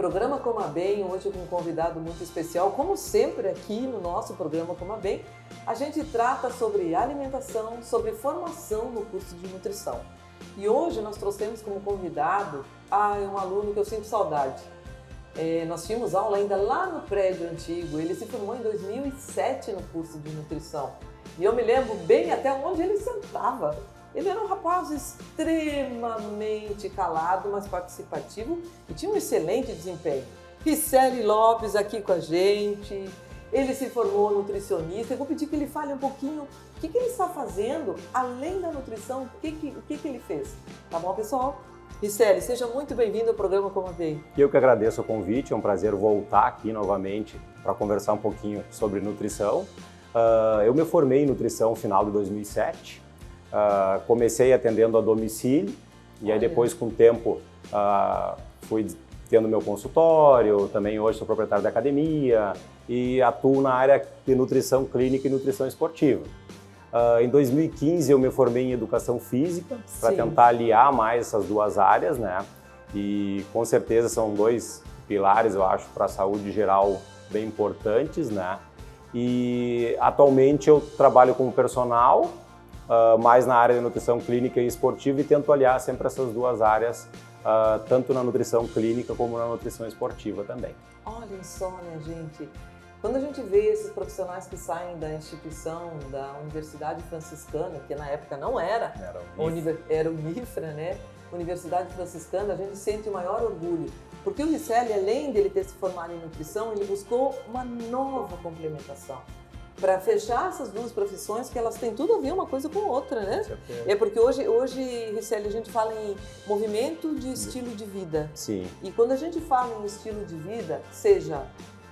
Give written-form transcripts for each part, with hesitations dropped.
programa Coma Bem, hoje com um convidado muito especial. Como sempre aqui no nosso programa Coma Bem, a gente trata sobre alimentação, sobre formação no curso de nutrição. E hoje nós trouxemos como convidado um aluno que eu sinto saudade. Nós tínhamos aula ainda lá no prédio antigo, ele se formou em 2007 no curso de nutrição. E eu me lembro bem até onde ele sentava. Ele era um rapaz extremamente calado, mas participativo e tinha um excelente desempenho. Ricelli Lopes aqui com a gente, ele se formou nutricionista. Eu vou pedir que ele fale um pouquinho o que ele está fazendo, além da nutrição, o que ele fez. Tá bom, pessoal? Ricelli, seja muito bem-vindo ao programa Coma Bem. Eu que agradeço o convite, é um prazer voltar aqui novamente para conversar um pouquinho sobre nutrição. Eu me formei em nutrição no final de 2007. Comecei atendendo a domicílio e aí depois, com o tempo, fui tendo meu consultório. Também hoje sou proprietário da academia e atuo na área de nutrição clínica e nutrição esportiva. Em 2015 eu me formei em educação física para tentar aliar mais essas duas áreas, né? E com certeza são dois pilares, eu acho, para a saúde geral bem importantes, né? E atualmente eu trabalho como personal, mais na área de nutrição clínica e esportiva, e tento aliar sempre essas duas áreas, tanto na nutrição clínica como na nutrição esportiva também. Olha só, minha gente, quando a gente vê esses profissionais que saem da instituição, da Universidade Franciscana, que na época não era, era o UniFra, né? Universidade Franciscana, a gente sente o maior orgulho, porque o Ricelli, além dele ter se formado em nutrição, ele buscou uma nova complementação para fechar essas duas profissões, que elas têm tudo a ver uma coisa com outra, né? É porque hoje, Ricelli, a gente fala em movimento de estilo de vida. Sim. E quando a gente fala em estilo de vida, seja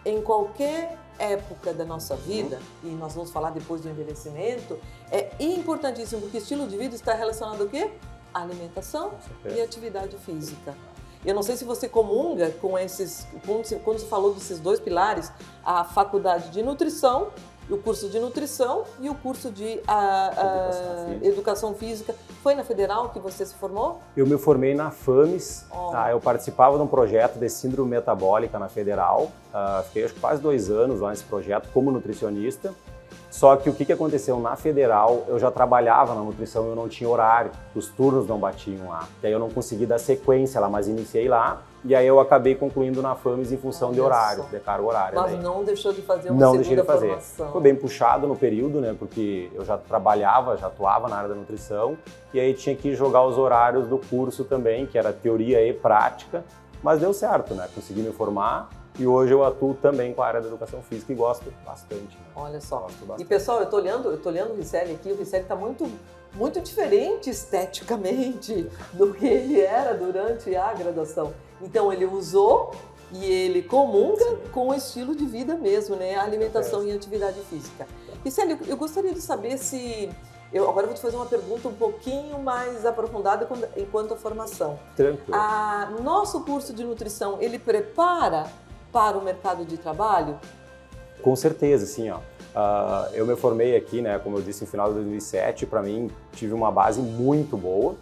em qualquer época da nossa vida, e nós vamos falar depois do envelhecimento, é importantíssimo, porque estilo de vida está relacionado ao quê? A alimentação e atividade física. Eu não sei se você comunga com esses, quando você falou desses dois pilares, a faculdade de nutrição, o curso de nutrição e o curso de educação física. Foi na Federal que você se formou? Eu me formei na FAMES. Eu participava de um projeto de síndrome metabólica na Federal. Fiquei acho que quase 2 anos lá nesse projeto como nutricionista. Só que o que aconteceu na Federal, eu já trabalhava na nutrição, eu não tinha horário, os turnos não batiam lá. E aí eu não consegui dar sequência lá, mas iniciei lá. E aí eu acabei concluindo na FAMES em função de horário, de carga horária. Mas não deixou de fazer uma segunda formação. Foi bem puxado no período, né? Porque eu já trabalhava, já atuava na área da nutrição. E aí tinha que jogar os horários do curso também, que era teoria e prática. Mas deu certo, né? Consegui me formar. E hoje eu atuo também com a área da educação física e gosto bastante. Né? Olha só. E pessoal, eu tô olhando o Ricelli aqui, o Ricelli está muito diferente esteticamente do que ele era durante a graduação. Então ele usou e ele comunga com o estilo de vida mesmo, né? A alimentação e a atividade física. Ricelli, eu gostaria de saber se... agora eu vou te fazer uma pergunta um pouquinho mais aprofundada enquanto a formação. Tranquilo. Nosso curso de nutrição, ele prepara para o mercado de trabalho? Com certeza, sim. Eu me formei aqui, né, como eu disse, no final de 2007. Para mim, tive uma base muito boa.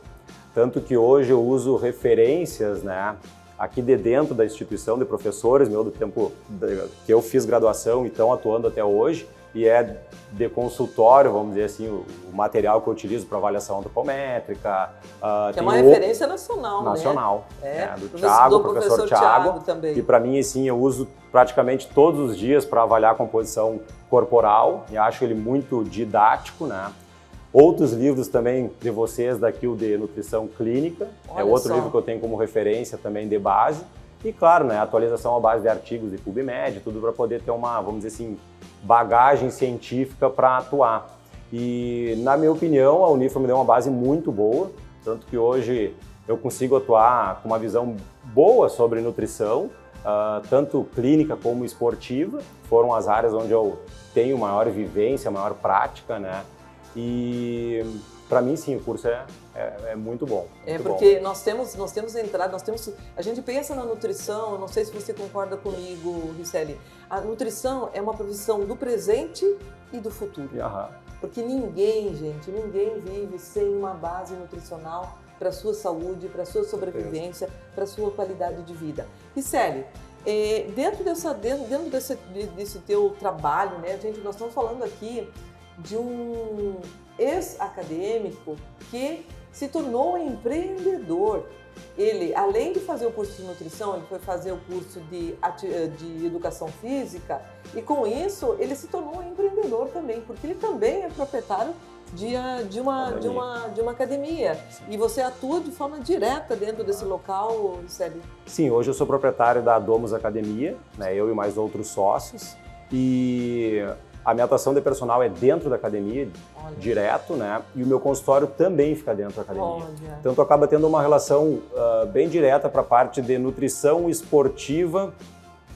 Tanto que hoje eu uso referências, né, aqui de dentro da instituição, de professores do tempo que eu fiz graduação e estão atuando até hoje. E é de consultório, vamos dizer assim, o material que eu utilizo para avaliação antropométrica. Que é uma referência nacional, né? Do Thiago, professor Thiago também. E para mim, assim, eu uso praticamente todos os dias para avaliar a composição corporal e acho ele muito didático, né? Outros livros também de vocês daqui, o de nutrição clínica, é outro livro que eu tenho como referência também de base. E claro, né, atualização à base de artigos de PubMed, tudo para poder ter uma, vamos dizer assim, bagagem científica para atuar. E, na minha opinião, a UniFra me deu uma base muito boa, tanto que hoje eu consigo atuar com uma visão boa sobre nutrição, tanto clínica como esportiva. Foram as áreas onde eu tenho maior vivência, maior prática, né? E para mim, sim, o curso é muito bom. Porque nós temos entrado, a gente pensa na nutrição, não sei se você concorda comigo, Ricelli, a nutrição é uma profissão do presente e do futuro. Porque ninguém, gente, ninguém vive sem uma base nutricional para a sua saúde, para a sua sobrevivência, para a sua qualidade de vida. E Célia, dentro desse teu trabalho, né, gente, nós estamos falando aqui de um ex-acadêmico que se tornou empreendedor. Ele, além de fazer o curso de nutrição, ele foi fazer o curso de educação física e com isso ele se tornou um empreendedor também, porque ele também é proprietário de uma academia. E você atua de forma direta dentro desse local, Célio? Sim, hoje eu sou proprietário da Domus Academia, né, eu e mais outros sócios, e a minha atuação de personal é dentro da academia, direto, né? E o meu consultório também fica dentro da academia. Então, tu acaba tendo uma relação bem direta para a parte de nutrição esportiva,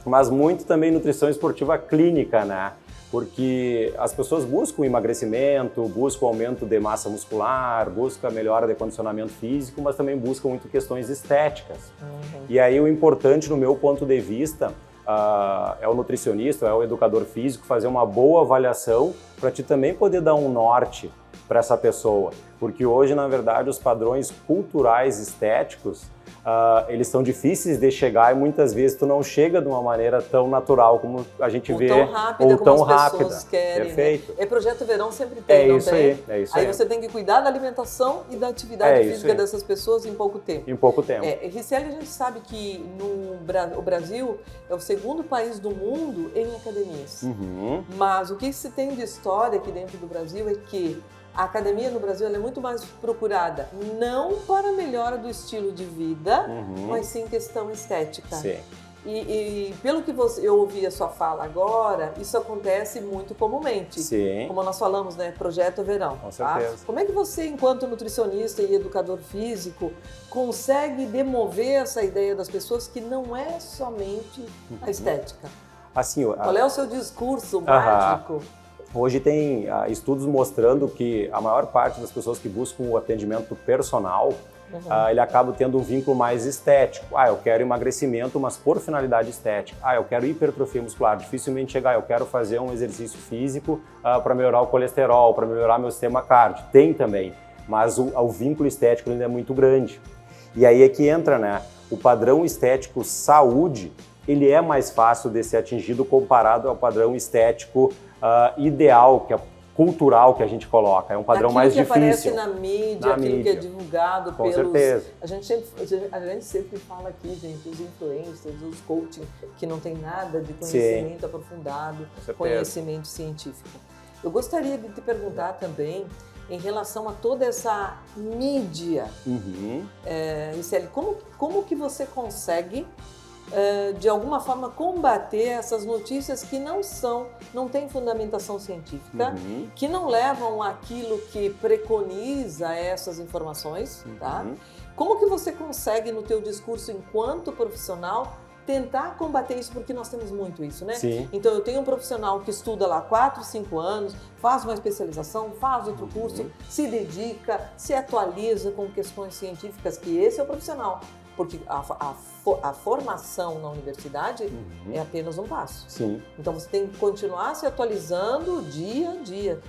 mas muito também nutrição esportiva clínica, né? Porque as pessoas buscam emagrecimento, buscam aumento de massa muscular, buscam melhora de condicionamento físico, mas também buscam muito questões estéticas. E aí o importante, no meu ponto de vista, é o nutricionista, é o educador físico fazer uma boa avaliação para ti também poder dar um norte para essa pessoa. Porque hoje, na verdade, os padrões culturais estéticos, eles são difíceis de chegar e muitas vezes tu não chega de uma maneira tão natural como a gente vê. Ou tão rápida como as pessoas querem. Perfeito. Né? Projeto Verão sempre tem, não tem? É isso aí. Aí você tem que cuidar da alimentação e da atividade física dessas pessoas em pouco tempo. Em pouco tempo. Ricelli, a gente sabe que o Brasil é o segundo país do mundo em academias. Mas o que se tem de história aqui dentro do Brasil é que a academia no Brasil é muito mais procurada, não para a melhora do estilo de vida, mas sim questão estética. Sim. E pelo que eu ouvi a sua fala agora, isso acontece muito comumente. Sim. Como nós falamos, né? Projeto Verão. Com certeza. Tá? Como é que você, enquanto nutricionista e educador físico, consegue demover essa ideia das pessoas que não é somente a estética? Assim, qual é o seu discurso mágico? Hoje tem estudos mostrando que a maior parte das pessoas que buscam o atendimento personal, ele acaba tendo um vínculo mais estético. Eu quero emagrecimento, mas por finalidade estética. Eu quero hipertrofia muscular. Dificilmente eu quero fazer um exercício físico para melhorar o colesterol, para melhorar meu sistema cardio. Tem também, mas o vínculo estético ainda é muito grande. E aí é que entra, né? O padrão estético saúde, ele é mais fácil de ser atingido comparado ao padrão estético ideal, que é cultural que a gente coloca. É um padrão mais difícil. Aquilo que aparece na mídia, aquilo que é divulgado pelos... Com certeza. A gente sempre fala aqui, gente, os influencers, os coaching, que não tem nada de conhecimento aprofundado, conhecimento científico. Eu gostaria de te perguntar também, em relação a toda essa mídia, Ricelli, como que você consegue de alguma forma combater essas notícias que não têm fundamentação científica, que não levam àquilo que preconiza essas informações, tá? Como que você consegue no teu discurso enquanto profissional tentar combater isso, porque nós temos muito isso, né? Sim. Então eu tenho um profissional que estuda lá 4, 5 anos, faz uma especialização, faz outro curso, se dedica, se atualiza com questões científicas, que esse é o profissional. Porque a formação na universidade é apenas um passo. Sim. Então você tem que continuar se atualizando dia a dia.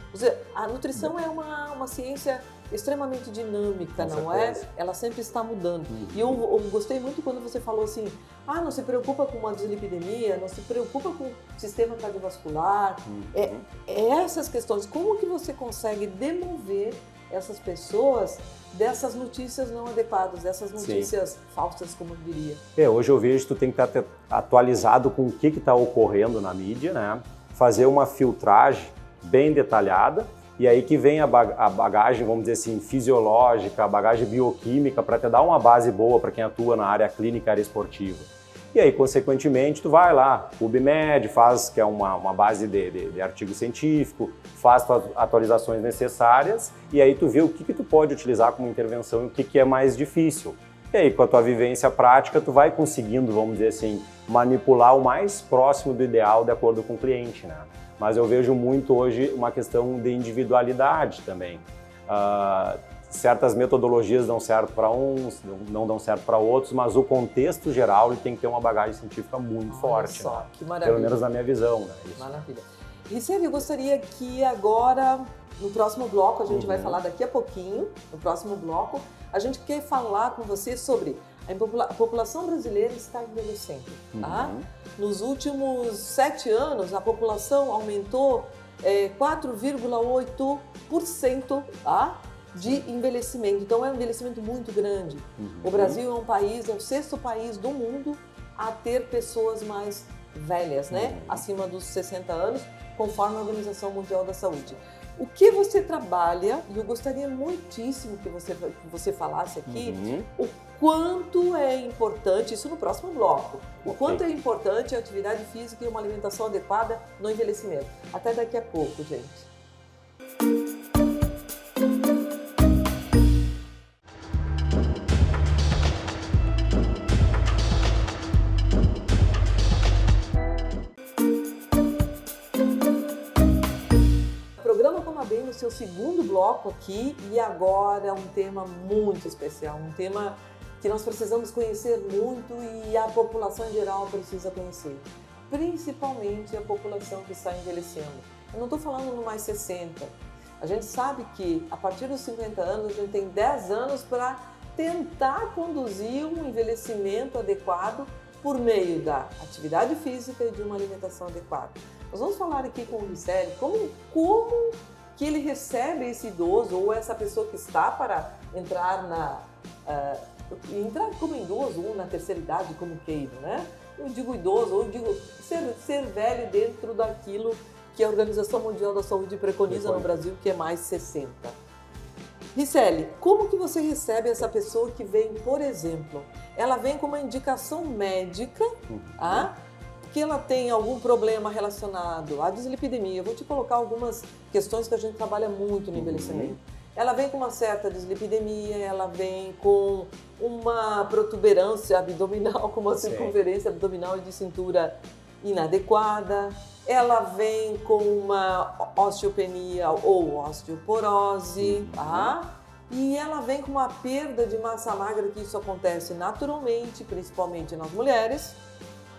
A nutrição é uma ciência extremamente dinâmica, não é? Ela sempre está mudando. E eu gostei muito quando você falou assim, não se preocupa com uma dislipidemia, não se preocupa com o sistema cardiovascular. Essas questões, como que você consegue demover essas pessoas dessas notícias não adequadas, dessas notícias falsas, como eu diria? Hoje eu vejo que tu tem que estar atualizado com o que está ocorrendo na mídia, né? Fazer uma filtragem bem detalhada, e aí que vem a bagagem, vamos dizer assim, fisiológica, a bagagem bioquímica, para te dar uma base boa para quem atua na área clínica, área esportiva. E aí, consequentemente, tu vai lá, PubMed, faz, que é uma base de artigo científico, faz as atualizações necessárias, e aí tu vê o que tu pode utilizar como intervenção e o que é mais difícil. E aí, com a tua vivência prática, tu vai conseguindo, vamos dizer assim, manipular o mais próximo do ideal de acordo com o cliente, né? Mas eu vejo muito hoje uma questão de individualidade também. Certas metodologias dão certo para uns, não dão certo para outros, mas o contexto geral ele tem que ter uma bagagem científica muito forte. Só, né? que maravilha. Pelo menos na minha visão. Né? Maravilha. Riceli, eu gostaria que agora, no próximo bloco, a gente vai falar daqui a pouquinho, no próximo bloco, a gente quer falar com você sobre a população brasileira está envelhecendo. Tá? Nos últimos 7 anos, a população aumentou 4,8%, tá? De envelhecimento. Então é um envelhecimento muito grande. O Brasil é um país, é o 6º país do mundo a ter pessoas mais velhas, né? Acima dos 60 anos, conforme a Organização Mundial da Saúde. O que você trabalha, e eu gostaria muitíssimo que você falasse aqui, o quanto é importante, isso no próximo bloco, o quanto é importante a atividade física e uma alimentação adequada no envelhecimento. Até daqui a pouco, gente. No seu segundo bloco aqui, e agora um tema muito especial, um tema que nós precisamos conhecer muito e a população em geral precisa conhecer, principalmente a população que está envelhecendo. Eu não estou falando no mais 60, a gente sabe que a partir dos 50 anos a gente tem 10 anos para tentar conduzir um envelhecimento adequado por meio da atividade física e de uma alimentação adequada. Nós vamos falar aqui com o Riceli como que ele recebe esse idoso ou essa pessoa que está para entrar entrar como idoso ou na terceira idade, como queira, né? Eu digo idoso, ou eu digo ser velho dentro daquilo que a Organização Mundial da Saúde preconiza no Brasil, que é mais 60. Riceli, como que você recebe essa pessoa que vem, por exemplo, ela vem com uma indicação médica, que ela tem algum problema relacionado à dislipidemia. Eu vou te colocar algumas questões que a gente trabalha muito no envelhecimento. Ela vem com uma certa dislipidemia, ela vem com uma protuberância abdominal, com uma circunferência abdominal e de cintura inadequada, ela vem com uma osteopenia ou osteoporose, e ela vem com uma perda de massa magra, que isso acontece naturalmente, principalmente nas mulheres,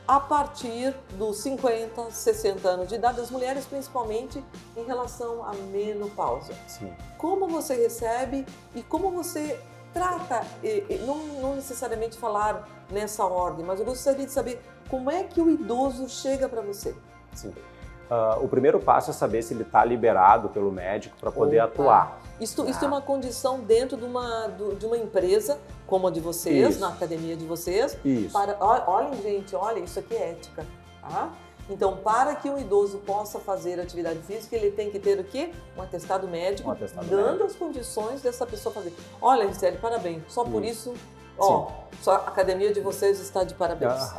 a partir dos 50, 60 anos de idade, das mulheres principalmente em relação à menopausa. Sim. Como você recebe e como você trata, não necessariamente falar nessa ordem, mas eu gostaria de saber como é que o idoso chega para você. Sim. O primeiro passo é saber se ele está liberado pelo médico para poder atuar. Isso é uma condição dentro de uma empresa como a de vocês, na academia de vocês. Isso. Olhem, gente, olha, isso aqui é ética. Tá? Então, para que um idoso possa fazer atividade física, ele tem que ter o quê? Um atestado médico, dando as condições dessa pessoa fazer. Olha, Riceli, parabéns. Só por isso, só a academia de vocês está de parabéns.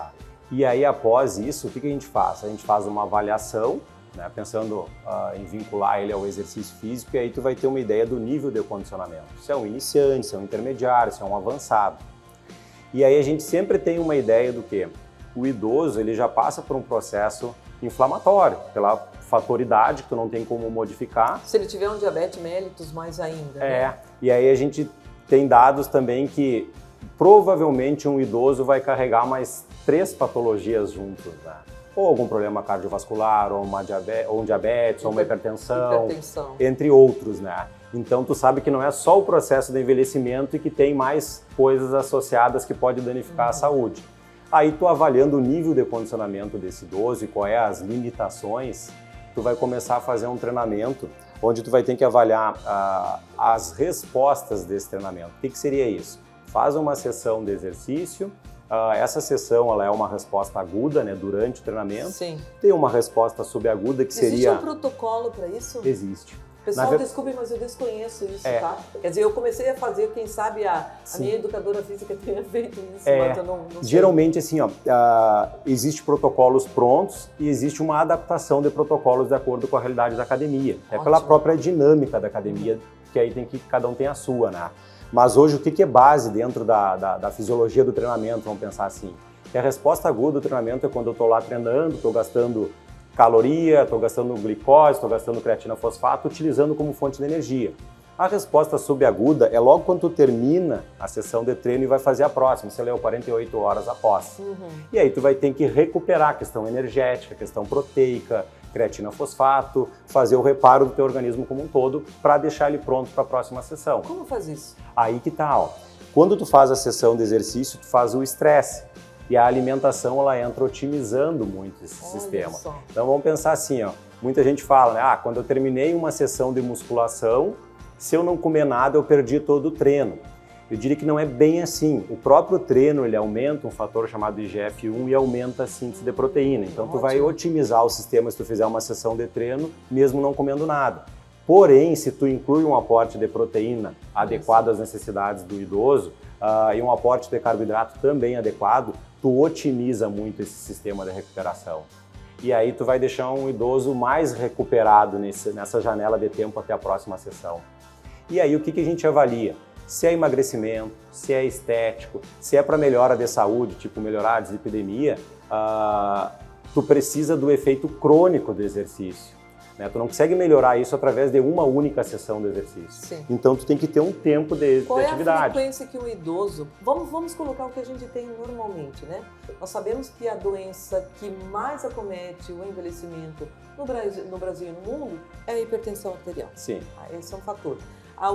E aí, após isso, o que a gente faz? A gente faz uma avaliação, né, pensando em vincular ele ao exercício físico, e aí tu vai ter uma ideia do nível de condicionamento. Se é um iniciante, se é um intermediário, se é um avançado. E aí a gente sempre tem uma ideia do que o idoso ele já passa por um processo inflamatório, pela fator idade, que tu não tem como modificar. Se ele tiver um diabetes mellitus, mais ainda. Né? E aí a gente tem dados também que provavelmente um idoso vai carregar mais 3 patologias juntos, né? Ou algum problema cardiovascular, ou um diabetes, ou uma hipertensão, entre outros, né? Então tu sabe que não é só o processo de envelhecimento e que tem mais coisas associadas que podem danificar a saúde. Aí tu avaliando o nível de condicionamento desse idoso e quais as limitações, tu vai começar a fazer um treinamento onde tu vai ter que avaliar as respostas desse treinamento. O que seria isso? Faz uma sessão de exercício, essa sessão ela é uma resposta aguda, né, durante o treinamento. Sim. Tem uma resposta subaguda que seria... Existe um protocolo para isso? Existe. Pessoal, desculpe, mas eu desconheço isso, tá? Quer dizer, eu comecei a fazer, quem sabe a minha educadora física tenha feito isso, mas eu não sei. Geralmente, assim, existe protocolos prontos e existe uma adaptação de protocolos de acordo com a realidade da academia. É pela própria dinâmica da academia, que aí cada um tem a sua, né? Mas hoje, o que é base dentro da fisiologia do treinamento, vamos pensar assim? Que a resposta aguda do treinamento é quando eu estou lá treinando, estou gastando caloria, estou gastando glicose, estou gastando creatina fosfato, utilizando como fonte de energia. A resposta subaguda é logo quando tu termina a sessão de treino e vai fazer a próxima, você leu 48 horas após. E aí tu vai ter que recuperar a questão energética, a questão proteica, creatina fosfato, fazer o reparo do teu organismo como um todo para deixar ele pronto para a próxima sessão. Como faz isso? Aí que tá, ó. Quando tu faz a sessão de exercício, tu faz o estresse. E a alimentação, ela entra otimizando muito esse sistema. Só. Então vamos pensar assim, ó. Muita gente fala, né? Quando eu terminei uma sessão de musculação, se eu não comer nada, eu perdi todo o treino. Eu diria que não é bem assim. O próprio treino, ele aumenta um fator chamado IGF-1 e aumenta a síntese de proteína. Então tu vai otimizar o sistema se tu fizer uma sessão de treino, mesmo não comendo nada. Porém, se tu inclui um aporte de proteína adequado às necessidades do idoso e um aporte de carboidrato também adequado, tu otimiza muito esse sistema de recuperação. E aí tu vai deixar um idoso mais recuperado nessa janela de tempo até a próxima sessão. E aí o que a gente avalia? Se é emagrecimento, se é estético, se é para melhora de saúde, tipo melhorar a dislipidemia, tu precisa do efeito crônico do exercício. Né? Tu não consegue melhorar isso através de uma única sessão do exercício. Sim. Então tu tem que ter um tempo de atividade. Qual é a frequência que um idoso... Vamos colocar o que a gente tem normalmente, né? Nós sabemos que a doença que mais acomete o envelhecimento no Brasil e no mundo é a hipertensão arterial. Sim. Esse é um fator.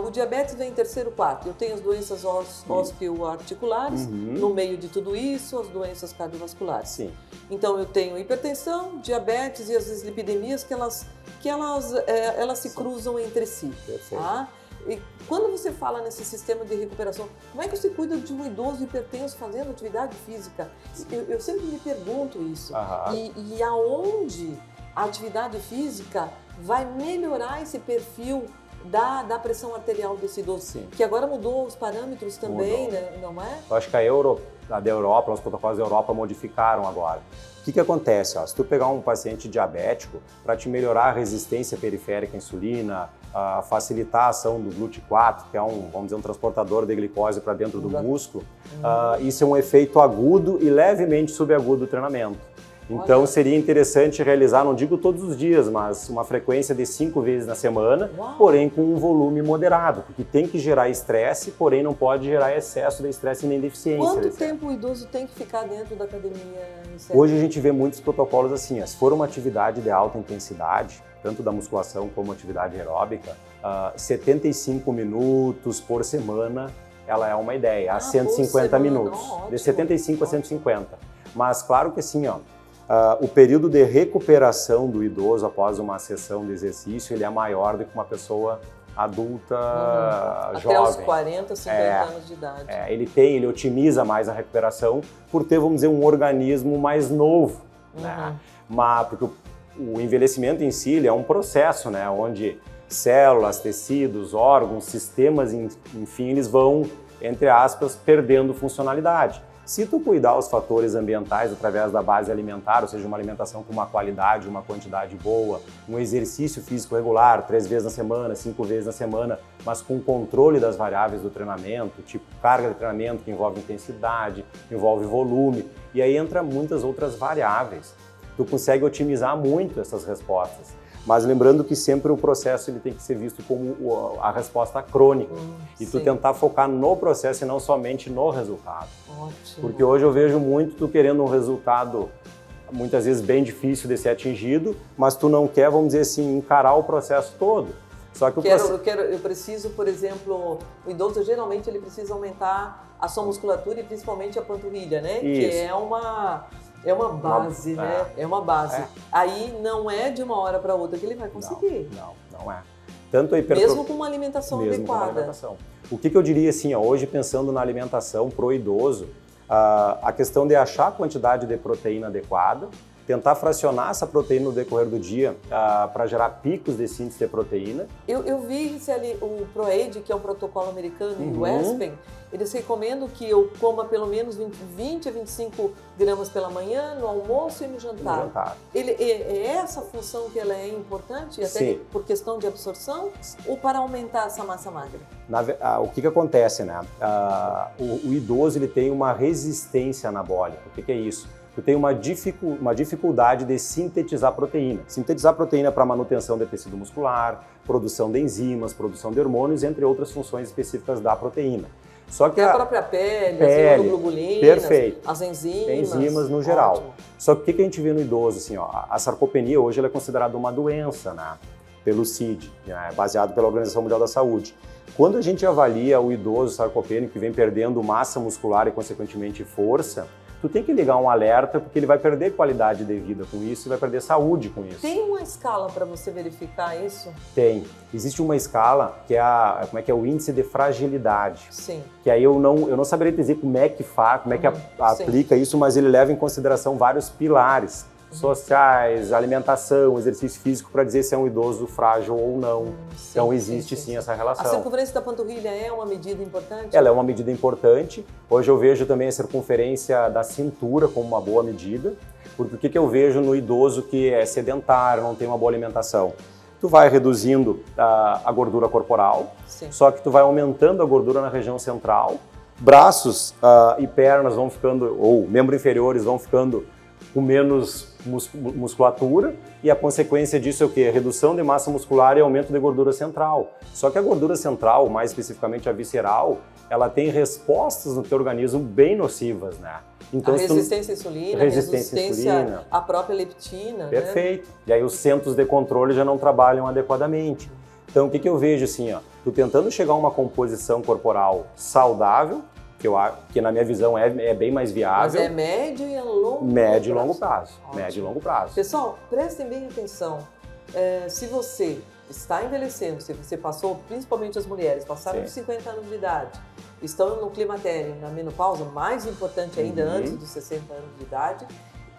O diabetes vem em terceiro, quarto. Eu tenho as doenças osteoarticulares, no meio de tudo isso, as doenças cardiovasculares. Sim. Então eu tenho hipertensão, diabetes e as dislipidemias que elas se cruzam entre si. Perfeito. Tá? E quando você fala nesse sistema de recuperação, como é que você cuida de um idoso hipertenso fazendo atividade física? Eu sempre me pergunto isso. E aonde a atividade física vai melhorar esse perfil da pressão arterial desse idoso? Sim. Que agora mudou os parâmetros também, né? Não é? Eu acho que a da Europa, os protocolos da Europa modificaram agora. O que acontece? Se tu pegar um paciente diabético, para te melhorar a resistência periférica à insulina, facilitar a ação do GLUT4, que é vamos dizer, um transportador de glicose para dentro do músculo, isso é um efeito agudo e levemente subagudo do treinamento. Então seria interessante realizar, não digo todos os dias, mas uma frequência de 5 vezes na semana, porém com um volume moderado, porque tem que gerar estresse, porém não pode gerar excesso de estresse nem deficiência. Quanto tempo o idoso tem que ficar dentro da academia? Hoje a gente vê muitos protocolos assim, se for uma atividade de alta intensidade, tanto da musculação como atividade aeróbica, 75 minutos por semana, ela é uma ideia, a 150 minutos, de 75 a 150. Mas claro que assim, o período de recuperação do idoso após uma sessão de exercício, ele é maior do que uma pessoa adulta jovem. Até os 40, 50 anos de idade. Ele otimiza mais a recuperação por ter, vamos dizer, um organismo mais novo. Né? Porque o envelhecimento em si ele é um processo, né? Onde células, tecidos, órgãos, sistemas, enfim, eles vão, entre aspas, perdendo funcionalidade. Se tu cuidar os fatores ambientais através da base alimentar, ou seja, uma alimentação com uma qualidade, uma quantidade boa, um exercício físico regular, 3 vezes na semana, 5 vezes na semana, mas com controle das variáveis do treinamento, tipo carga de treinamento, que envolve intensidade, envolve volume, e aí entra muitas outras variáveis. Tu consegue otimizar muito essas respostas. Mas lembrando que sempre o processo ele tem que ser visto como a resposta crônica. E tu tentar focar no processo e não somente no resultado. Ótimo. Porque hoje eu vejo muito tu querendo um resultado, muitas vezes bem difícil de ser atingido, mas tu não quer, vamos dizer assim, encarar o processo todo. Só que eu preciso, por exemplo, o idoso geralmente ele precisa aumentar a sua musculatura e principalmente a panturrilha, né? Isso. Que é uma base, né? É uma base. Aí não é de uma hora para outra que ele vai conseguir. Não é. Tanto a Mesmo com uma alimentação adequada. O que eu diria assim, hoje pensando na alimentação pro idoso, a questão de achar a quantidade de proteína adequada, tentar fracionar essa proteína no decorrer do dia para gerar picos de síntese de proteína. Eu vi o ProAid, que é um protocolo americano, e o Aspen, eles recomendam que eu coma pelo menos 20 a 25 gramas pela manhã, no almoço e no jantar. É essa função que ela é importante, até por questão de absorção, ou para aumentar essa massa magra? O que acontece, né? O idoso ele tem uma resistência anabólica. O que é isso? Tu tem uma dificuldade de sintetizar proteína. Sintetizar proteína para manutenção de tecido muscular, produção de enzimas, produção de hormônios, entre outras funções específicas da proteína. Só que a própria pele, as imunoglobulinas, perfeito. as enzimas. Enzimas no geral. Ótimo. Só que o que a gente vê no idoso, assim, ó, a sarcopenia hoje ela é considerada uma doença, né? Pelo CID, né? Baseado pela Organização Mundial da Saúde. Quando a gente avalia o idoso sarcopênico que vem perdendo massa muscular e, consequentemente, força, tu tem que ligar um alerta porque ele vai perder qualidade de vida com isso e vai perder saúde com isso. Tem uma escala para você verificar isso? Tem. Existe uma escala que é o índice de fragilidade. Sim. Que aí eu não saberia dizer como é que aplica isso, mas ele leva em consideração vários pilares sociais, alimentação, exercício físico para dizer se é um idoso frágil ou não. Então existe sim essa relação. A circunferência da panturrilha é uma medida importante? Ela é uma medida importante. Hoje eu vejo também a circunferência da cintura como uma boa medida, porque o que eu vejo no idoso que é sedentário, não tem uma boa alimentação? Tu vai reduzindo a gordura corporal, só que tu vai aumentando a gordura na região central, braços e pernas vão ficando, ou membros inferiores vão ficando com menos musculatura, e a consequência disso é o quê? Redução de massa muscular e aumento de gordura central. Só que a gordura central, mais especificamente a visceral, ela tem respostas no teu organismo bem nocivas, né? Então, a resistência à insulina, resistência à própria leptina. Perfeito. Né? E aí os centros de controle já não trabalham adequadamente. Então o que eu vejo assim, ó, tu tentando chegar a uma composição corporal saudável, que na minha visão é bem mais viável. Mas é médio e longo prazo. Médio e longo prazo. Médio e longo prazo. Pessoal, prestem bem atenção. Se você está envelhecendo, se você passou, principalmente as mulheres, passaram de 50 anos de idade, estão no climatério, na menopausa, mais importante ainda, antes dos 60 anos de idade,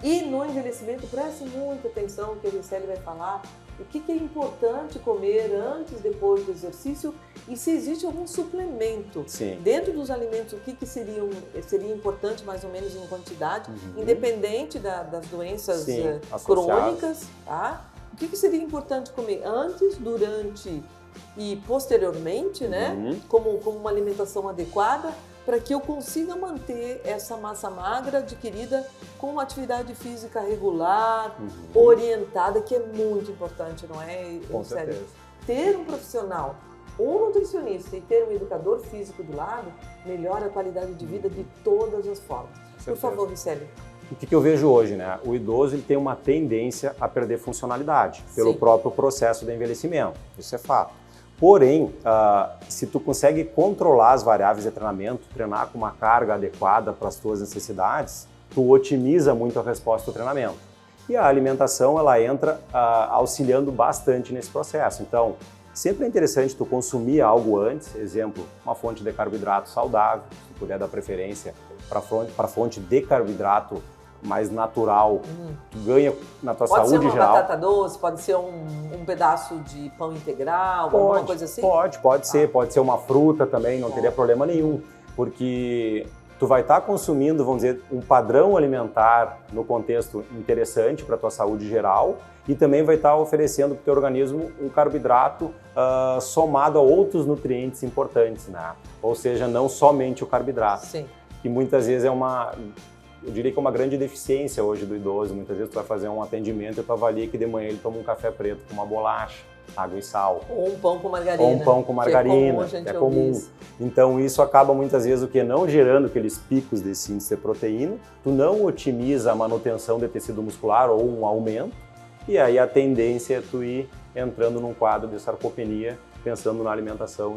e no envelhecimento, prestem muita atenção, que a Gisele vai falar o que é importante comer antes, depois do exercício, e se existe algum suplemento dentro dos alimentos, o que seria importante mais ou menos em quantidade, independente das doenças crônicas, tá? O que seria importante comer antes, durante e posteriormente, né? Como uma alimentação adequada, para que eu consiga manter essa massa magra adquirida com uma atividade física regular, orientada, que é muito importante, não é? Com certeza. Ter um profissional, um nutricionista e ter um educador físico do lado, melhora a qualidade de vida de todas as formas. Por favor, Vicele. O que eu vejo hoje, né? O idoso ele tem uma tendência a perder funcionalidade pelo próprio processo de envelhecimento. Isso é fato. Porém, se tu consegue controlar as variáveis de treinamento, treinar com uma carga adequada para as tuas necessidades, tu otimiza muito a resposta do treinamento. E a alimentação, ela entra auxiliando bastante nesse processo. Então, sempre é interessante tu consumir algo antes, exemplo, uma fonte de carboidrato saudável, se puder dar preferência para fonte de carboidrato mais natural, tu ganha na tua saúde geral. Pode ser uma batata doce, pode ser um pedaço de pão integral, alguma coisa assim? Pode ser uma fruta também, não teria problema nenhum, porque tu vai estar consumindo, vamos dizer, um padrão alimentar no contexto interessante para a tua saúde geral e também vai estar oferecendo para o teu organismo um carboidrato somado a outros nutrientes importantes, né? Ou seja, não somente o carboidrato, que muitas vezes eu diria que é uma grande deficiência hoje do idoso. Muitas vezes tu vai fazer um atendimento e tu avalia que de manhã ele toma um café preto com uma bolacha, água e sal. Ou um pão com margarina. Ou um pão com margarina, que é comum. Então isso acaba muitas vezes o que? Não gerando aqueles picos desse índice de proteína, tu não otimiza a manutenção de tecido muscular ou um aumento, e aí a tendência é tu ir entrando num quadro de sarcopenia, pensando na alimentação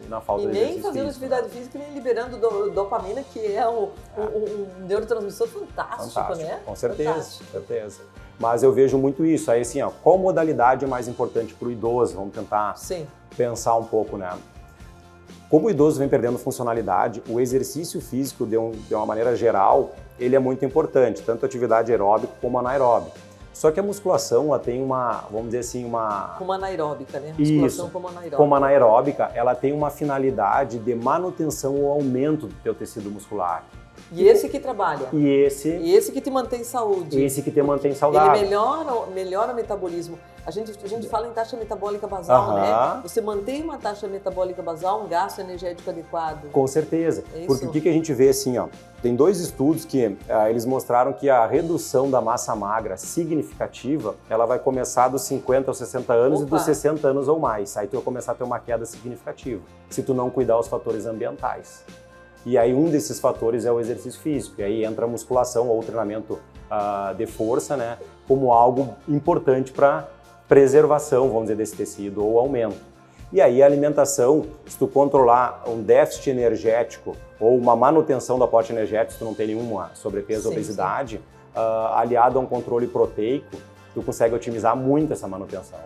e na falta de exercício. E nem fazendo atividade física, nem liberando dopamina, que é um neurotransmissor fantástico, né? Com certeza. Mas eu vejo muito isso. Aí assim, qual modalidade é mais importante para o idoso? Vamos tentar pensar um pouco, né? Como o idoso vem perdendo funcionalidade, o exercício físico, de uma maneira geral, ele é muito importante, tanto a atividade aeróbica como anaeróbica. Só que a musculação, ela tem vamos dizer assim, como anaeróbica, né? Musculação como anaeróbica. Como anaeróbica, ela tem uma finalidade de manutenção ou aumento do teu tecido muscular. E esse que trabalha. E esse que te mantém saúde. Esse que te mantém saudável. Ele melhora o metabolismo. A gente fala em taxa metabólica basal, né? Você mantém uma taxa metabólica basal, um gasto energético adequado. Com certeza. Porque o que a gente vê assim, tem 2 estudos que eles mostraram que a redução da massa magra significativa, ela vai começar dos 50 aos 60 anos e dos 60 anos ou mais. Aí tu vai começar a ter uma queda significativa, se tu não cuidar os fatores ambientais. E aí um desses fatores é o exercício físico. E aí entra a musculação ou o treinamento de força, né, como algo importante para preservação, vamos dizer, desse tecido ou aumento. E aí a alimentação, se tu controlar um déficit energético ou uma manutenção do aporte energético, se tu não tem nenhuma sobrepeso ou obesidade, aliado a um controle proteico, tu consegue otimizar muito essa manutenção.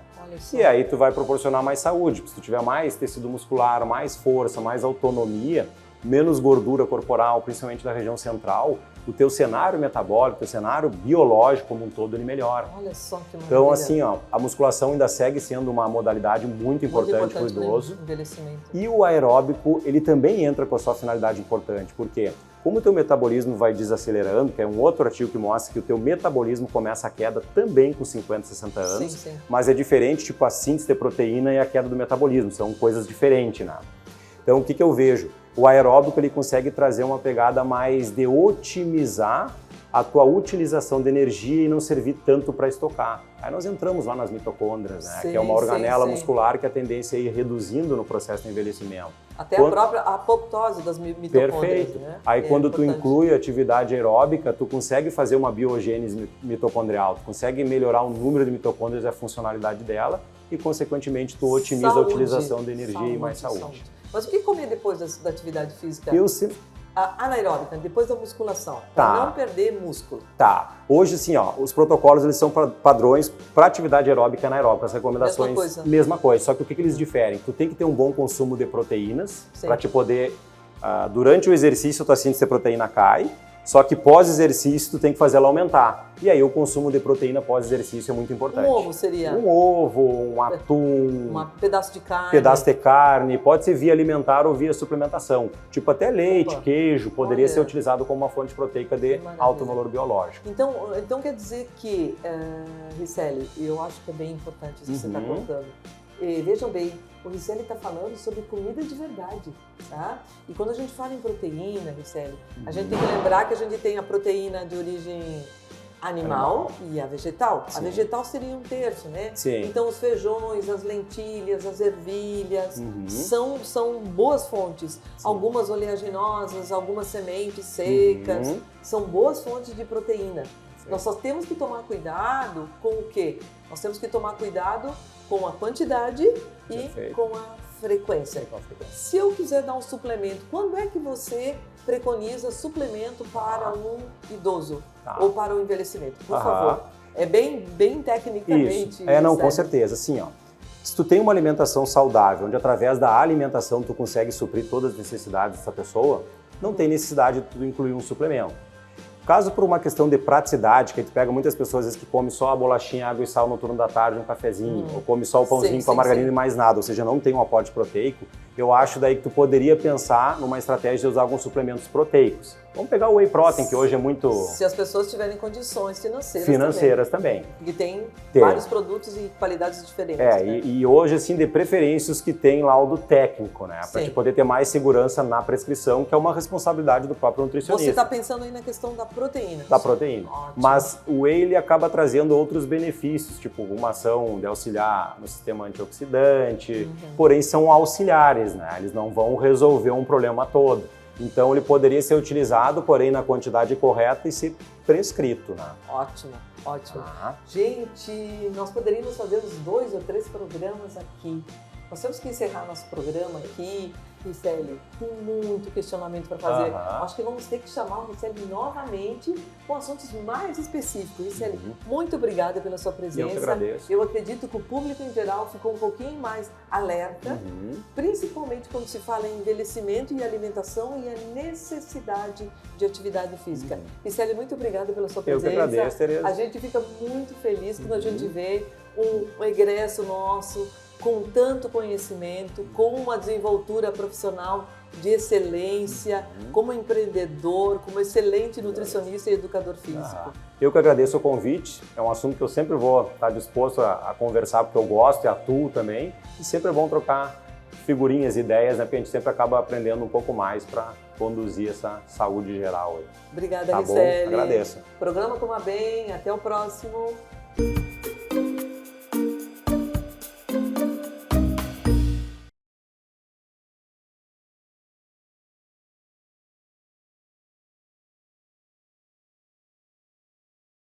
E aí tu vai proporcionar mais saúde. Se tu tiver mais tecido muscular, mais força, mais autonomia, menos gordura corporal, principalmente da região central, o teu cenário metabólico, o teu cenário biológico como um todo, ele melhora. Olha só que maravilha. Então, assim, ó, a musculação ainda segue sendo uma modalidade muito importante para o idoso. Envelhecimento. E o aeróbico, ele também entra com a sua finalidade importante, porque como o teu metabolismo vai desacelerando, que é um outro artigo que mostra que o teu metabolismo começa a queda também com 50, 60 anos, sim. Mas é diferente, tipo a síntese de proteína e a queda do metabolismo, são coisas diferentes, né? Então, o que eu vejo? O aeróbico ele consegue trazer uma pegada mais de otimizar a tua utilização de energia e não servir tanto para estocar. Aí nós entramos lá nas mitocôndrias, né? Que é uma organela muscular que a tendência é ir reduzindo no processo de envelhecimento. Até a própria apoptose das mitocôndrias. Perfeito. Né? Aí quando tu inclui a atividade aeróbica, tu consegue fazer uma biogênese mitocondrial, tu consegue melhorar o número de mitocôndrias e a funcionalidade dela e, consequentemente, tu otimiza a utilização de energia e mais saúde. Mas o que comer depois da atividade física? A anaeróbica, depois da musculação, para não perder músculo. Tá. Hoje, assim, ó, os protocolos eles são padrões para atividade aeróbica e anaeróbica, as recomendações, mesma coisa. Só que o que eles diferem? Tu tem que ter um bom consumo de proteínas para te poder, durante o exercício, a tua síntese de proteína cai, só que pós-exercício tu tem que fazer ela aumentar. E aí o consumo de proteína pós-exercício é muito importante. Um ovo seria? Um ovo, um atum... Um pedaço de carne. Pedaço de carne, pode ser via alimentar ou via suplementação. Tipo até leite, queijo, poderia ser utilizado como uma fonte proteica de alto valor biológico. Então quer dizer que, Ricelli, eu acho que é bem importante isso que você está colocando. Vejam bem, o Ricelli está falando sobre comida de verdade, tá? E quando a gente fala em proteína, Ricelli, a gente tem que lembrar que a gente tem a proteína de origem animal e a vegetal. Sim. A vegetal seria um terço, né? Sim. Então os feijões, as lentilhas, as ervilhas são boas fontes. Sim. Algumas oleaginosas, algumas sementes secas, são boas fontes de proteína. Sim. Nós só temos que tomar cuidado com o quê? Nós temos que tomar cuidado com a quantidade e com a frequência. Se eu quiser dar um suplemento, quando é que você preconiza suplemento para um idoso ou para o envelhecimento? Por favor. É bem tecnicamente. Isso. Não, com certeza. Assim, ó, se tu tem uma alimentação saudável, onde através da alimentação tu consegue suprir todas as necessidades dessa pessoa, não tem necessidade de tu incluir um suplemento. Caso por uma questão de praticidade, que a gente pega muitas pessoas às vezes, que come só a bolachinha, água e sal no turno da tarde, um cafezinho, ou come só o pãozinho com a margarina e mais nada, ou seja, não tem um aporte proteico, eu acho daí que tu poderia pensar numa estratégia de usar alguns suplementos proteicos. Vamos pegar o whey protein, que hoje é muito... Se as pessoas tiverem condições financeiras também. Porque tem vários produtos e qualidades diferentes. E hoje, assim, de preferência, os que tem laudo técnico, né? Para te poder ter mais segurança na prescrição, que é uma responsabilidade do próprio nutricionista. Você está pensando aí na questão da proteína. Da proteína. Ótimo. Mas o whey, ele acaba trazendo outros benefícios, tipo uma ação de auxiliar no sistema antioxidante, porém são auxiliares, né? Eles não vão resolver um problema todo. Então ele poderia ser utilizado, porém na quantidade correta e ser prescrito, né? Ótimo. Gente, nós poderíamos fazer uns 2 ou 3 programas aqui. Nós temos que encerrar nosso programa aqui. Ricelli, tem muito questionamento para fazer. Acho que vamos ter que chamar o Ricelli novamente com assuntos mais específicos. Ricelli, muito obrigada pela sua presença. Eu que agradeço. Eu acredito que o público em geral ficou um pouquinho mais alerta, principalmente quando se fala em envelhecimento e alimentação e a necessidade de atividade física. Ricelli, muito obrigada pela sua presença. Eu que agradeço, Tereza. A gente fica muito feliz quando a gente vê um egresso nosso com tanto conhecimento, com uma desenvoltura profissional de excelência, como empreendedor, como excelente nutricionista e educador físico. Eu que agradeço o convite, é um assunto que eu sempre vou estar disposto a conversar, porque eu gosto e atuo também, e sempre é bom trocar figurinhas, ideias, né, porque a gente sempre acaba aprendendo um pouco mais para conduzir essa saúde geral. Obrigada, Ricelli. Agradeço. Programa Coma Bem, até o próximo.